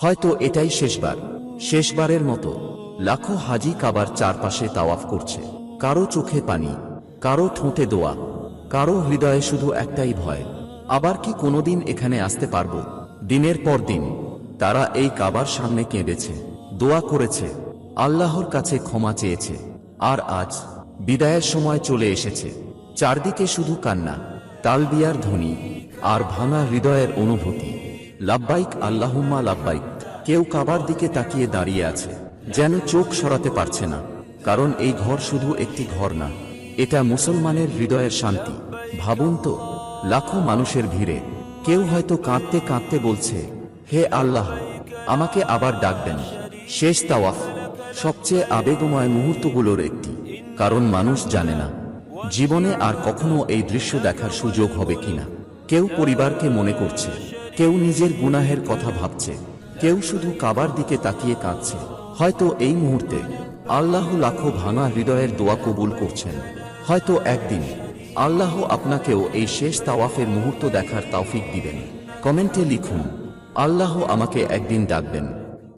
হয়তো এটাই শেষবারের মতো লাখো হাজি কাবার চারপাশে তাওয়াফ করছে। কারো চোখে পানি, কারো ঠোঁটে দোয়া, কারো হৃদয়ে শুধু একটাই ভয়, আবার কি কোনোদিন এখানে আসতে পারবো? দিনের পর দিন তারা এই কাবার সামনে কেঁদেছে, দোয়া করেছে, আল্লাহর কাছে ক্ষমা চেয়েছে। আর আজ বিদায়ের সময় চলে এসেছে। চারদিকে শুধু কান্না, তালবিয়ার ধ্বনি আর ভাঙা হৃদয়ের অনুভূতি। লাব্বাইক আল্লাহুম্মা লাব্বাইক। কেউ কাবার দিকে তাকিয়ে দাঁড়িয়ে আছে, যেন চোখ সরাতে পারছে না। কারণ এই ঘর শুধু একটি ঘর না, এটা মুসলমানের হৃদয়ের শান্তি। ভাবুন তো, লাখো মানুষের ভিড়ে কেউ হয়তো কাঁদতে কাঁদতে বলছে, হে আল্লাহ, আমাকে আবার ডাকবেন। শেষ তাওয়াফ সবচেয়ে আবেগময় মুহূর্তগুলোর একটি, কারণ মানুষ জানে না জীবনে আর কখনো এই দৃশ্য দেখার সুযোগ হবে কিনা। কেউ পরিবারকে মনে করছে, কেউ নিজের গুনাহের কথা ভাবছে, কেউ শুধু কাবার দিকে তাকিয়ে কাঁদছে। হয়তো এই মুহূর্তে আল্লাহ লাখো ভাঙা হৃদয়ের দোয়া কবুল করছেন। হয়তো একদিন আল্লাহ আপনাকেও এই শেষ তাওয়াফের মুহূর্ত দেখার তৌফিক দিবেন। কমেন্টে লিখুন, আল্লাহ আমাকে একদিন ডাকবেন।